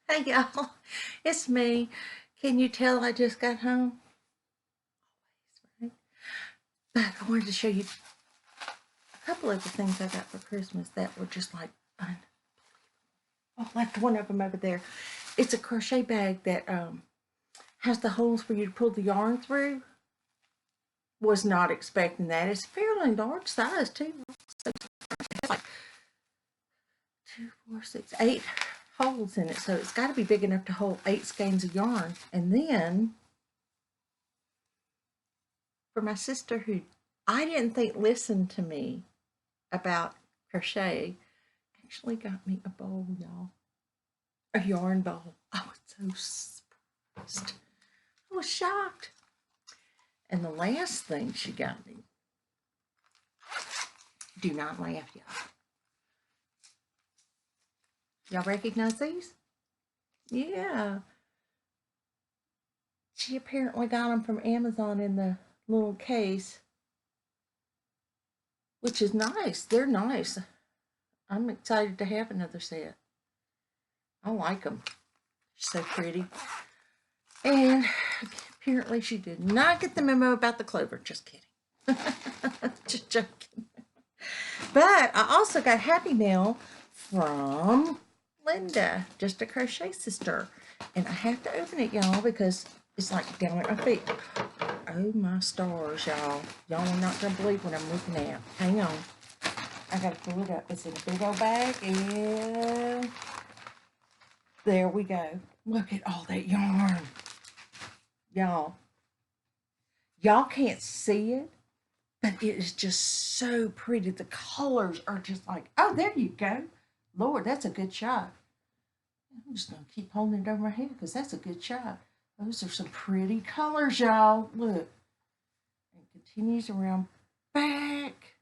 Hey y'all, it's me. Can you tell I just got home? Right? But I wanted to show you a couple of the things I got for Christmas that were just like fun. Oh, I left one of them over there. It's a crochet bag that has the holes for you to pull the yarn through. Was not expecting that. It's fairly large size too. So it's like 2, 4, 6, 8 holes in it. So it's got to be big enough to hold 8 skeins of yarn. And then for my sister who I didn't think listened to me about crochet, actually got me a bowl, y'all. A yarn bowl. I was so surprised. I was shocked. And the last thing she got me, do not laugh, y'all. Y'all recognize these? Yeah. She apparently got them from Amazon in the little case, which is nice. They're nice. I'm excited to have another set. I like them. So pretty. And apparently she did not get the memo about the clover. Just kidding. Just joking. But I also got Happy Mail from Linda, just a crochet sister. And I have to open it, y'all, because it's like down at my feet. Oh my stars, y'all. Y'all are not going to believe what I'm looking at. Hang on. I got to pull it up. It's in a big old bag. And there we go. Look at all that yarn. Y'all can't see it, but it is just so pretty. The colors are just like, oh, there you go. Lord, that's a good shot. I'm just going to keep holding it over my head because that's a good shot. Those are some pretty colors, y'all. Look. It continues around back.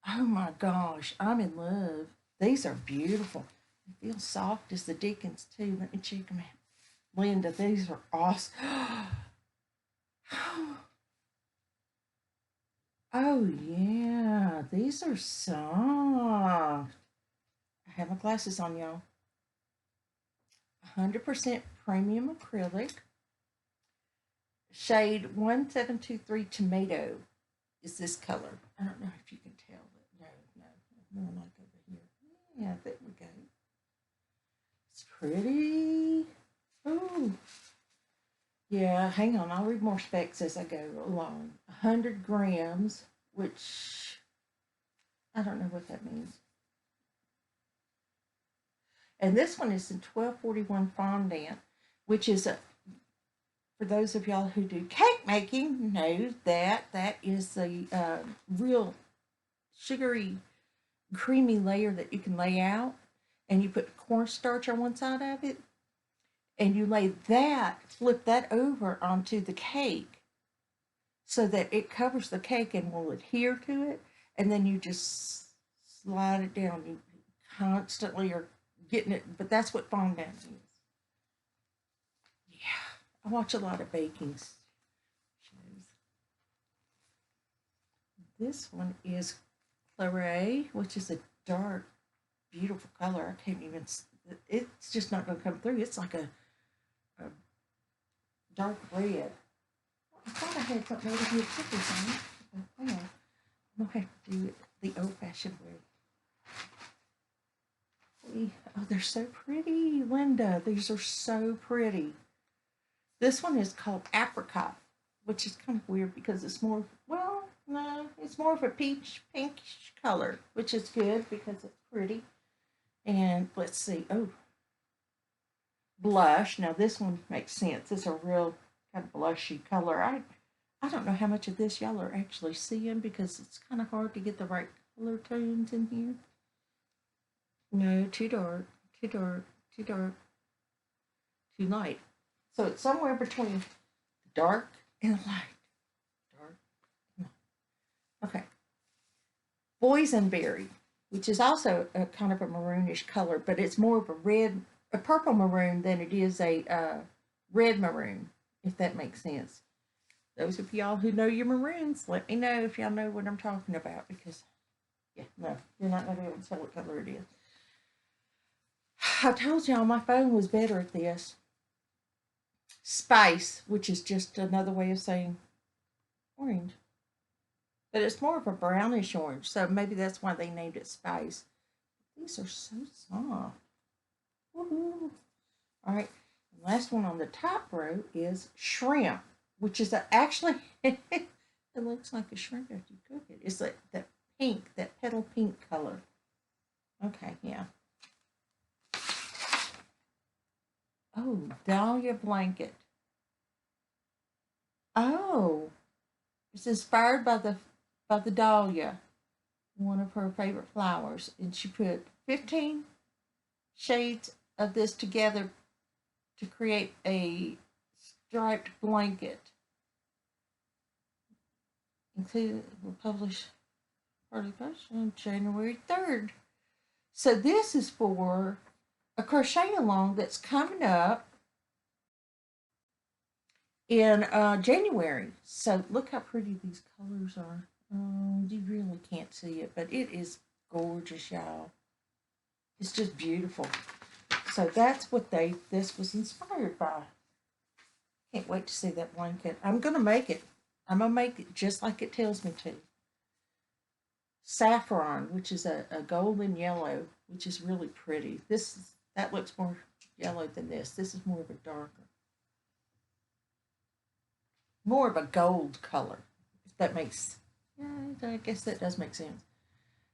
Oh my gosh, I'm in love. These are beautiful. They feel soft as the Deacons too. Let me check them out. Linda, these are awesome. Oh yeah, these are soft. I have my glasses on, y'all. 100% premium acrylic. Shade 1723 tomato is this color. I don't know if you can tell, but no, more like over here. Yeah, there we go. It's pretty. Oh, yeah, hang on. I'll read more specs as I go along. 100 grams, which I don't know what that means. And this one is in 1241 fondant, which is for those of y'all who do cake making, know that is a real sugary, creamy layer that you can lay out, and you put cornstarch on one side of it, and you lay that, flip that over onto the cake so that it covers the cake and will adhere to it, and then you just slide it down. You constantly are getting it, but that's what fondant is. Yeah, I watch a lot of baking shows. This one is Claret, which is a dark, beautiful color. I can't even, it's just not going to come through. It's like a dark red. I thought I had something over here to put this on. Oh, yeah. I'm going to have to do it the old-fashioned way. Oh, they're so pretty, Linda. These are so pretty. This one is called Apricot, which is kind of weird because it's more, well, no, it's more of a peach pinkish color, which is good because it's pretty. And let's see, oh, blush. Now this one makes sense. It's a real kind of blushy color. I don't know how much of this y'all are actually seeing because it's kind of hard to get the right color tones in here. No, too dark, too dark, too dark, too light. So it's somewhere between dark and light. Dark and light. Okay. Boysenberry, which is also a kind of a maroonish color, but it's more of a purple maroon than it is a red maroon, if that makes sense. Those of y'all who know your maroons, let me know if y'all know what I'm talking about because, yeah, no, you're not going to be able to tell what color it is. I told y'all my phone was better at this. Spice, which is just another way of saying orange. But it's more of a brownish orange, so maybe that's why they named it Spice. These are so soft. Woohoo! All right, the last one on the top row is shrimp, which is actually, it looks like a shrimp after you cook it. It's like that pink, that petal pink color. Okay, yeah. Oh, dahlia blanket. Oh, it's inspired by the dahlia, one of her favorite flowers, and she put 15 shades of this together to create a striped blanket. Included, will publish early post on January 3rd. So this is for a crochet along that's coming up in January. So look how pretty these colors are. You really can't see it, but it is gorgeous, y'all. It's just beautiful. So that's what this was inspired by. Can't wait to see that blanket. I'm going to make it. I'm going to make it just like it tells me to. Saffron, which is a golden yellow, which is really pretty. That looks more yellow than this. This is more of a darker. More of a gold color, if that makes, yeah, I guess that does make sense.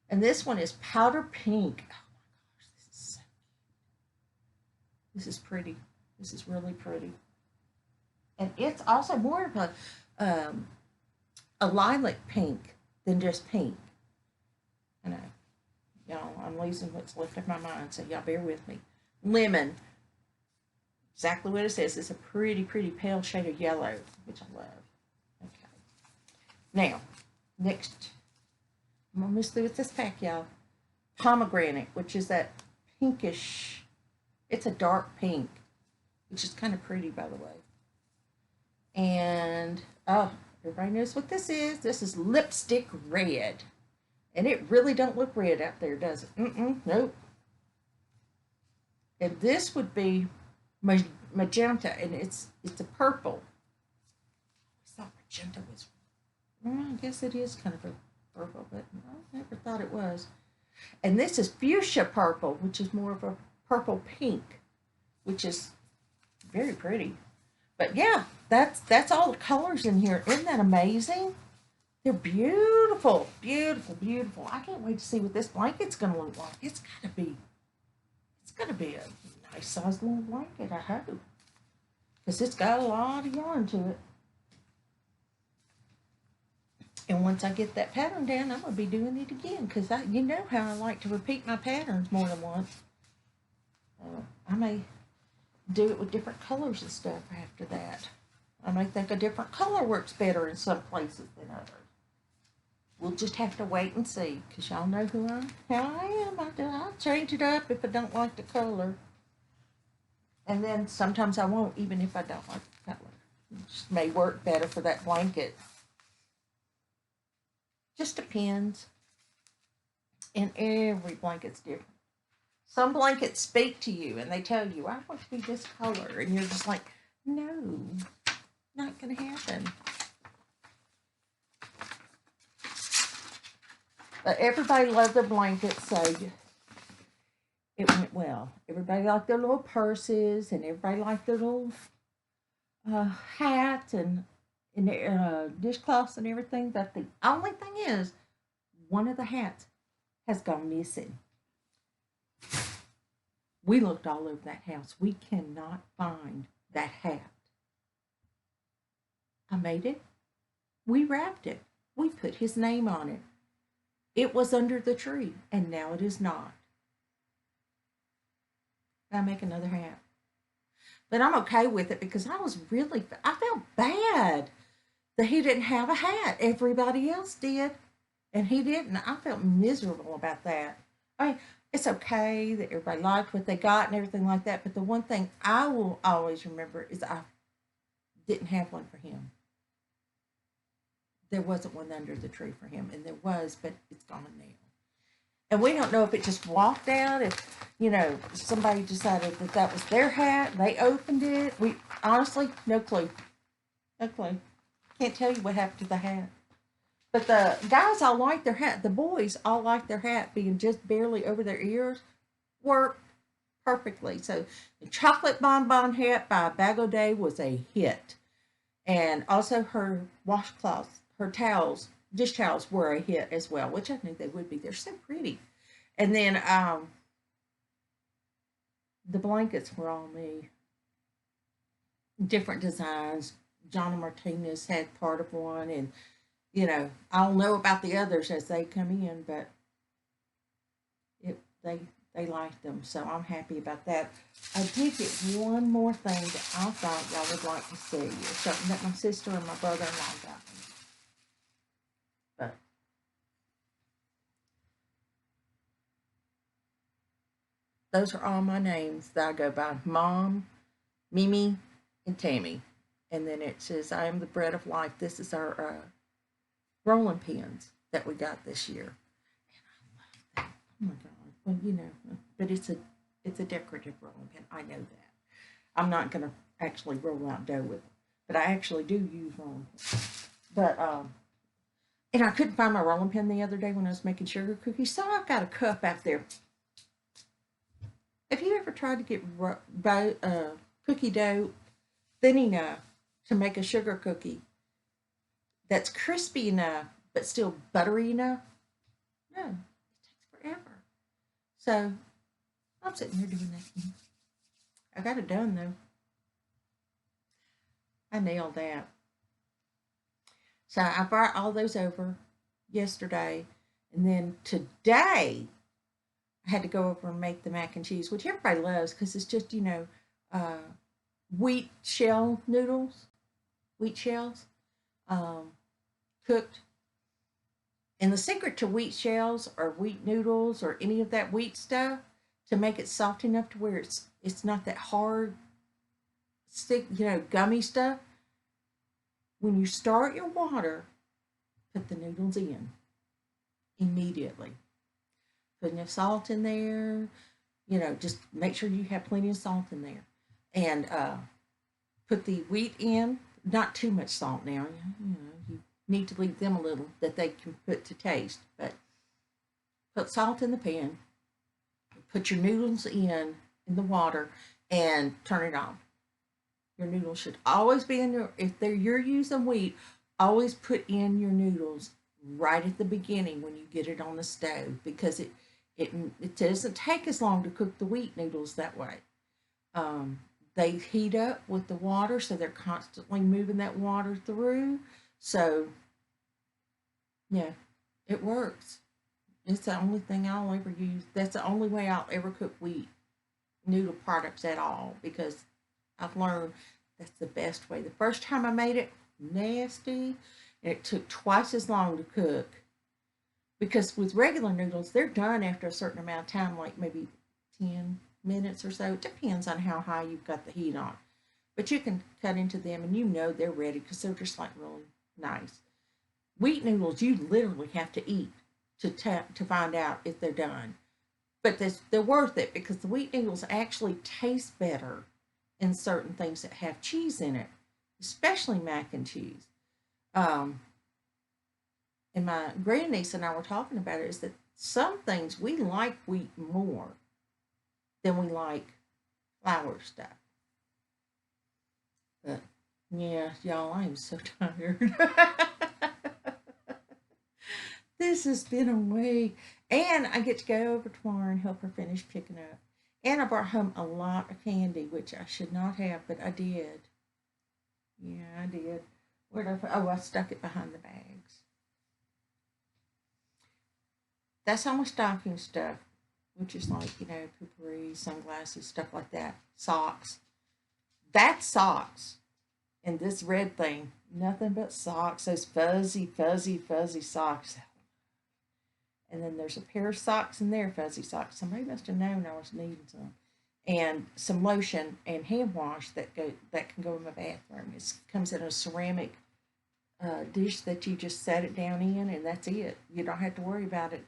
And this one is powder pink. Oh my gosh, this is so cute. This is pretty. This is really pretty. And it's also more of a lilac pink than just pink. I know. Y'all, I'm losing what's left of my mind, so y'all bear with me. Lemon. Exactly what it says. It's a pretty, pretty pale shade of yellow, which I love. Okay. Now, next, I'm almost through with this pack, y'all. Pomegranate, which is that pinkish, it's a dark pink, which is kind of pretty, by the way. And, oh, everybody knows what this is. This is lipstick red. And it really don't look red out there, does it? Nope. And this would be magenta, and it's a purple. I thought magenta was, I guess it is kind of a purple, but I never thought it was. And this is fuchsia purple, which is more of a purple pink, which is very pretty. But yeah, that's all the colors in here. Isn't that amazing? They're beautiful, beautiful, beautiful. I can't wait to see what this blanket's gonna look like. It's gotta be a nice sized little blanket, I hope. Because it's got a lot of yarn to it. And once I get that pattern down, I'm gonna be doing it again. Because you know how I like to repeat my patterns more than once. I may do it with different colors and stuff after that. I may think a different color works better in some places than others. We'll just have to wait and see, because y'all know how I am. I'll change it up if I don't like the color. And then sometimes I won't, even if I don't like the color. It just may work better for that blanket. Just depends. And every blanket's different. Some blankets speak to you and they tell you, I want to be this color. And you're just like, no, not going to happen. But everybody loved their blankets, so it went well. Everybody liked their little purses, and everybody liked their little hats and their dishcloths and everything. But the only thing is, one of the hats has gone missing. We looked all over that house. We cannot find that hat. I made it. We wrapped it. We put his name on it. It was under the tree, and now it is not. I make another hat. But I'm okay with it because I felt bad that he didn't have a hat. Everybody else did, and he didn't. I felt miserable about that. I mean, it's okay that everybody liked what they got and everything like that, but the one thing I will always remember is I didn't have one for him. There wasn't one under the tree for him, and there was, but it's gone now. And we don't know if it just walked out, if, you know, somebody decided that that was their hat, they opened it. We honestly, no clue. No clue. Can't tell you what happened to the hat. But the guys all like their hat. The boys all like their hat being just barely over their ears. Worked perfectly. So the chocolate bonbon hat by Bag O' Day was a hit. And also her washcloths, her towels, dish towels were a hit as well, which I knew they would be. They're so pretty. And then the blankets were all me. Different designs. Johnny Martinez had part of one, and you know, I'll know about the others as they come in, but it they liked them, so I'm happy about that. I did get one more thing that I thought y'all would like to see. It's something that my sister and my brother-in-law got me. But those are all my names that I go by: Mom, Mimi, and Tammy. And then it says, "I am the bread of life." This is our rolling pins that we got this year. And I love that. Oh my God. Well, you know, but it's a decorative rolling pin. I know that. I'm not gonna actually roll out dough with it, but I actually do use rolling pins. But and I couldn't find my rolling pin the other day when I was making sugar cookies, so I've got a cup out there. Have you ever tried to get cookie dough thin enough to make a sugar cookie that's crispy enough but still buttery enough? No, it takes forever. So I'm sitting here doing that. I got it done though. I nailed that. So I brought all those over yesterday, and then today I had to go over and make the mac and cheese, which everybody loves because it's just, you know, uh, wheat shell noodles, wheat shells, um, cooked. And the secret to wheat shells or wheat noodles or any of that wheat stuff to make it soft enough to where it's not that hard, stick, you know, gummy stuff. When you start your water, put the noodles in immediately. Put enough salt in there, you know, just make sure you have plenty of salt in there. And put the wheat in, not too much salt now, you know, you need to leave them a little that they can put to taste. But put salt in the pan, put your noodles in the water, and turn it on. Your noodles should always be in your, if you're using wheat, always put in your noodles right at the beginning when you get it on the stove, because it doesn't take as long to cook the wheat noodles that way. Um, they heat up with the water, so they're constantly moving that water through. So, yeah, it works. It's the only thing I'll ever use. That's the only way I'll ever cook wheat noodle products at all, because I've learned that's the best way. The first time I made it, nasty, and it took twice as long to cook. Because with regular noodles, they're done after a certain amount of time, like maybe 10 minutes or so. It depends on how high you've got the heat on. But you can cut into them and you know they're ready because they're just like really nice. Wheat noodles, you literally have to eat to find out if they're done. But they're worth it because the wheat noodles actually taste better in certain things that have cheese in it, especially mac and cheese. Um, and my grandniece and I were talking about it, is that some things we like wheat more than we like flour stuff. But yeah, y'all, I am so tired. This has been a week. And I get to go over tomorrow and help her finish picking up. And I brought home a lot of candy, which I should not have, but I did. Yeah, I did. Where did I? Oh, I stuck it behind the bags. That's all my stocking stuff, which is like, you know, poopery, sunglasses, stuff like that. Socks. That's socks. And this red thing, nothing but socks. Those fuzzy, fuzzy, fuzzy socks. And then there's a pair of socks in there, fuzzy socks. Somebody must have known I was needing some. And some lotion and hand wash that can go in my bathroom. It comes in a ceramic dish that you just set it down in, and that's it. You don't have to worry about it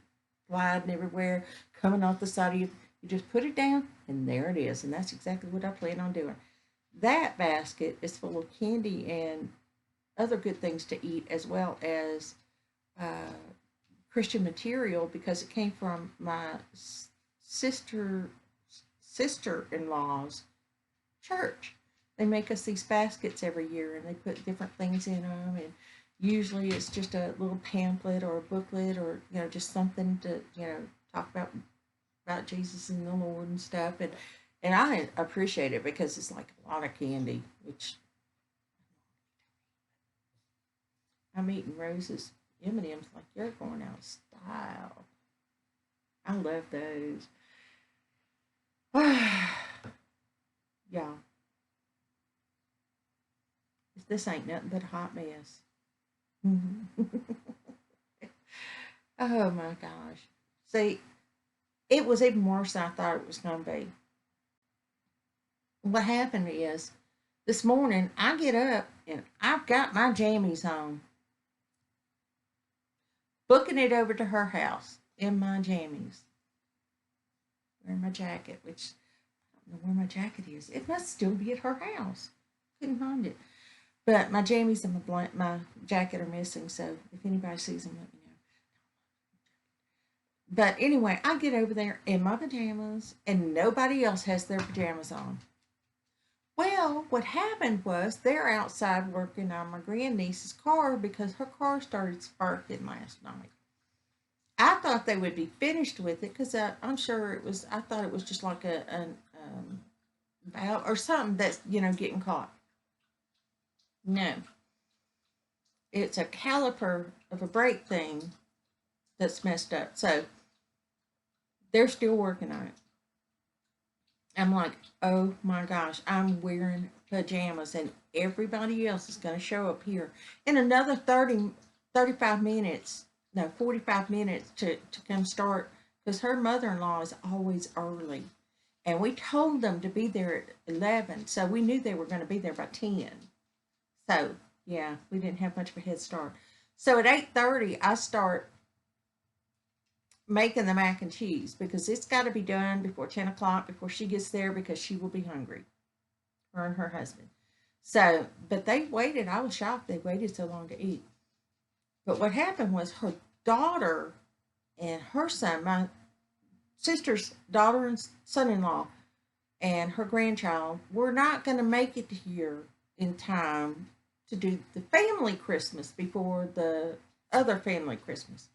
flying everywhere, coming off the side of you. You just put it down, and there it is. And that's exactly what I plan on doing. That basket is full of candy and other good things to eat, as well as uh, Christian material, because it came from my sister sister-in-law's church. They make us these baskets every year, and they put different things in them, and usually it's just a little pamphlet or a booklet, or just something to talk about Jesus and the Lord and stuff. And I appreciate it because it's like a lot of candy, which I'm eating Rose's M&Ms like you're going out of style. I love those. Yeah, this ain't nothing but a hot mess. Oh my gosh. See, it was even worse than I thought it was going to be. What happened is, this morning I get up and I've got my jammies on, booking it over to her house in my jammies, wearing my jacket, which I don't know where my jacket is. It must still be at her house. Couldn't find it. But my jammies and my jacket are missing, so if anybody sees them, let me know. But anyway, I get over there in my pajamas, and nobody else has their pajamas on. Well, what happened was they're outside working on my grandniece's car because her car started sparking last night. I thought they would be finished with it because I'm sure it was. I thought it was just like an valve or something that's getting caught. No, it's a caliper of a brake thing that's messed up. So they're still working on it. I'm like, oh my gosh, I'm wearing pajamas, and everybody else is going to show up here in another 35 minutes, no, 45 minutes to come start, because her mother-in-law is always early. And we told them to be there at 11, so we knew they were going to be there by 10. So, yeah, we didn't have much of a head start. So at 8:30, I start making the mac and cheese because it's got to be done before 10 o'clock, before she gets there, because she will be hungry, her and her husband. So, but they waited. I was shocked they waited so long to eat. But what happened was her daughter and her son, my sister's daughter and son-in-law, and her grandchild were not going to make it here in time to do the family Christmas before the other family Christmas.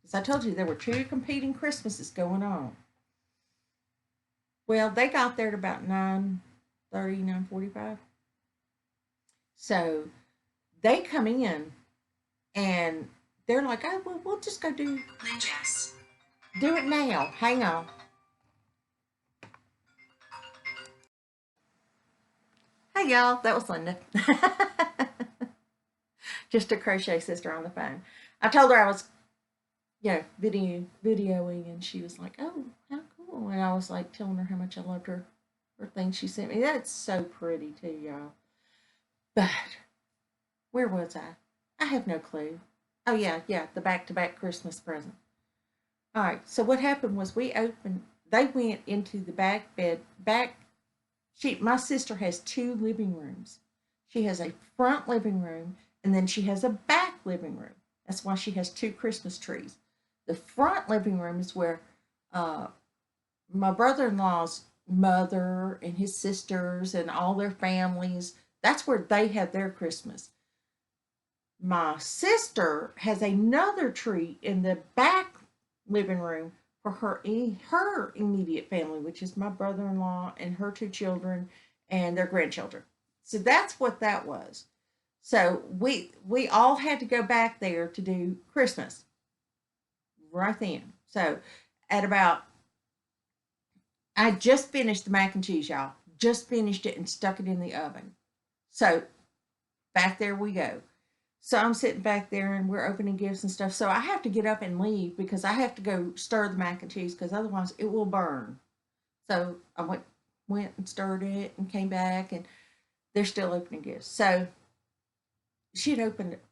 Because I told you there were two competing Christmases going on. Well, they got there at about 9:30, 9:45. So they come in and they're like, oh, well, we'll just go do it now. Hang on. Hey, y'all. That was Linda. Just a crochet sister on the phone. I told her I was videoing, and she was like, "Oh, how cool!" And I was like telling her how much I loved her thing she sent me. That's so pretty too, y'all. But where was I? I have no clue. Oh yeah, the back-to-back Christmas present. All right. So what happened was we opened. They went into the back bed. My sister has two living rooms. She has a front living room, and then she has a back living room. That's why she has two Christmas trees. The front living room is where uh, my brother-in-law's mother and his sisters and all their families, that's where they have their Christmas. My sister has another tree in the back living room for her immediate family, which is my brother-in-law and her two children and their grandchildren. So that's what that was. So we all had to go back there to do Christmas right then. So at about, I just finished the mac and cheese, y'all. Just finished it and stuck it in the oven. So back there we go. So I'm sitting back there and we're opening gifts and stuff. So I have to get up and leave because I have to go stir the mac and cheese because otherwise it will burn. So I went and stirred it and came back, and they're still opening gifts. So she had opened it.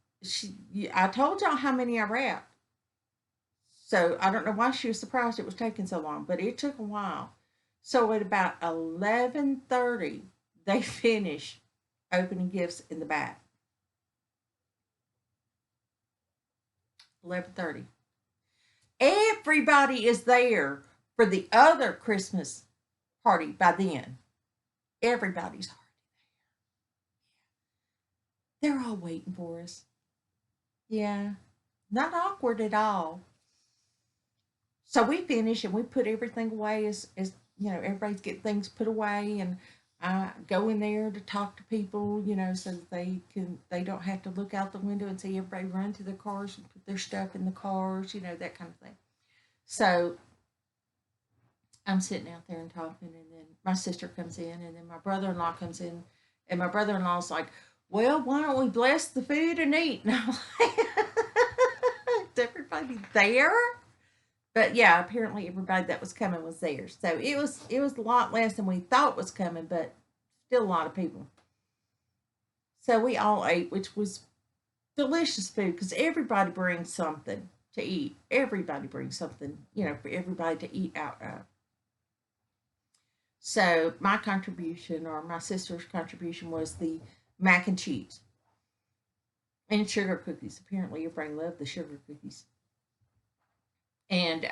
I told y'all how many I wrapped. So I don't know why she was surprised it was taking so long, but it took a while. So at about 11:30, they finished opening gifts in the back. 11:30. Everybody is there for the other Christmas party by then. Everybody's already there. They're all waiting for us. Yeah. Not awkward at all. So we finish and we put everything away as everybody's get things put away, and I go in there to talk to people, so that they don't have to look out the window and see everybody run to their cars and put their stuff in the cars, that kind of thing. So I'm sitting out there and talking, and then my sister comes in, and then my brother-in-law comes in, and my brother-in-law's like, "Well, why don't we bless the food and eat?" And I'm like, "Is everybody there?" But yeah, apparently everybody that was coming was there. So it was a lot less than we thought was coming, but still a lot of people. So we all ate, which was delicious food because everybody brings something to eat. Everybody brings something, for everybody to eat out of. So my contribution, or my sister's contribution, was the mac and cheese and sugar cookies. Apparently everybody loved the sugar cookies. And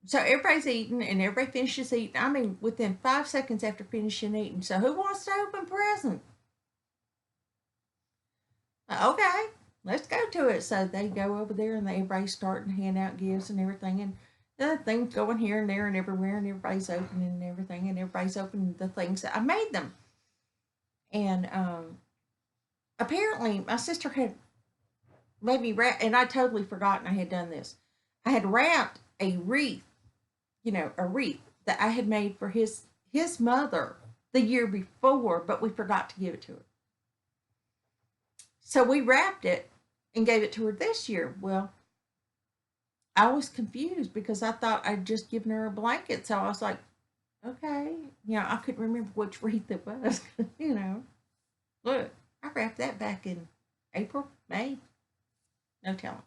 so everybody's eating, and everybody finishes eating. I mean, within 5 seconds after finishing eating. So who wants to open present? Okay, let's go to it. So they go over there, and everybody's starting to hand out gifts and everything, and the things going here and there and everywhere, and everybody's opening and everything, and everybody's opening the things that I made them. And apparently, my sister had made me wrap, and I totally forgotten I had done this. I had wrapped a wreath, a wreath that I had made for his mother the year before, but we forgot to give it to her. So we wrapped it and gave it to her this year. Well, I was confused because I thought I'd just given her a blanket. So I was like, okay, I couldn't remember which wreath it was. Look, I wrapped that back in April, May, no telling.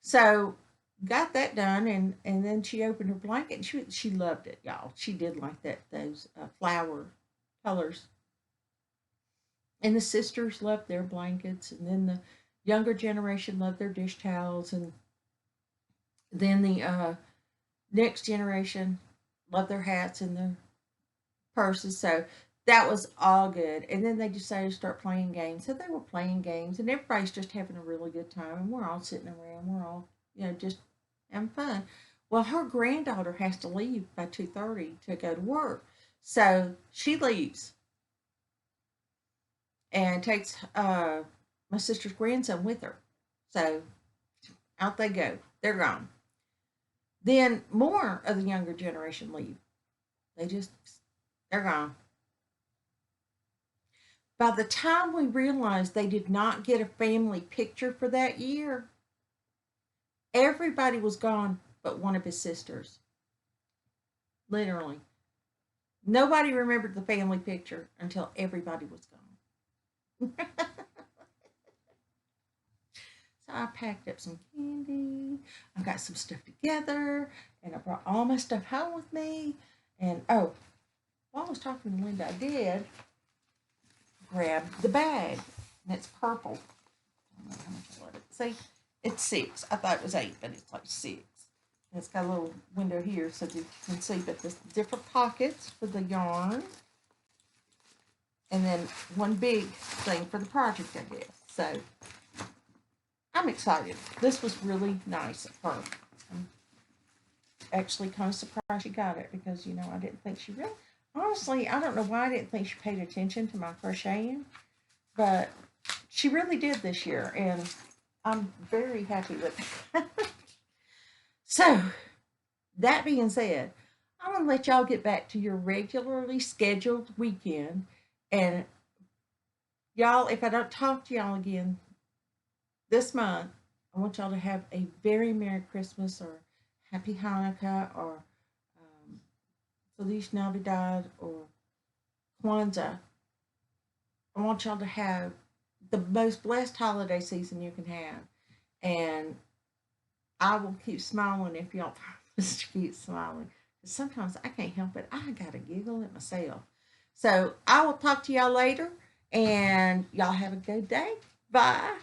So got that done, and then she opened her blanket, and she loved it, y'all. She did like those flower colors. And the sisters loved their blankets, and then the younger generation loved their dish towels, and then the next generation loved their hats and their purses. So that was all good. And then they decided to start playing games. So they were playing games, and everybody's just having a really good time. And we're all sitting around. We're all, just having fun. Well, her granddaughter has to leave by 2:30 to go to work. So she leaves and takes my sister's grandson with her. So out they go. They're gone. Then more of the younger generation leave. They're gone. By the time we realized they did not get a family picture for that year, everybody was gone but one of his sisters. Literally. Nobody remembered the family picture until everybody was gone. So I packed up some candy. I got some stuff together, and I brought all my stuff home with me. And while I was talking to Linda, I did grab the bag, and it's purple. I don't know how much I love it. See, it's 6. I thought it was 8, but it's like 6. And it's got a little window here so that you can see, but there's different pockets for the yarn, and then one big thing for the project, I guess. So I'm excited. This was really nice of her. I'm actually kind of surprised she got it because, I didn't think she really, honestly, I don't know why I didn't think she paid attention to my crocheting, but she really did this year, and I'm very happy with it. So, that being said, I'm going to let y'all get back to your regularly scheduled weekend. And y'all, if I don't talk to y'all again this month, I want y'all to have a very Merry Christmas, or Happy Hanukkah, or Feliz Navidad, or Kwanzaa. I want y'all to have the most blessed holiday season you can have. And I will keep smiling if y'all promise to keep smiling. Because sometimes I can't help it. I got to giggle at myself. So I will talk to y'all later, and y'all have a good day. Bye.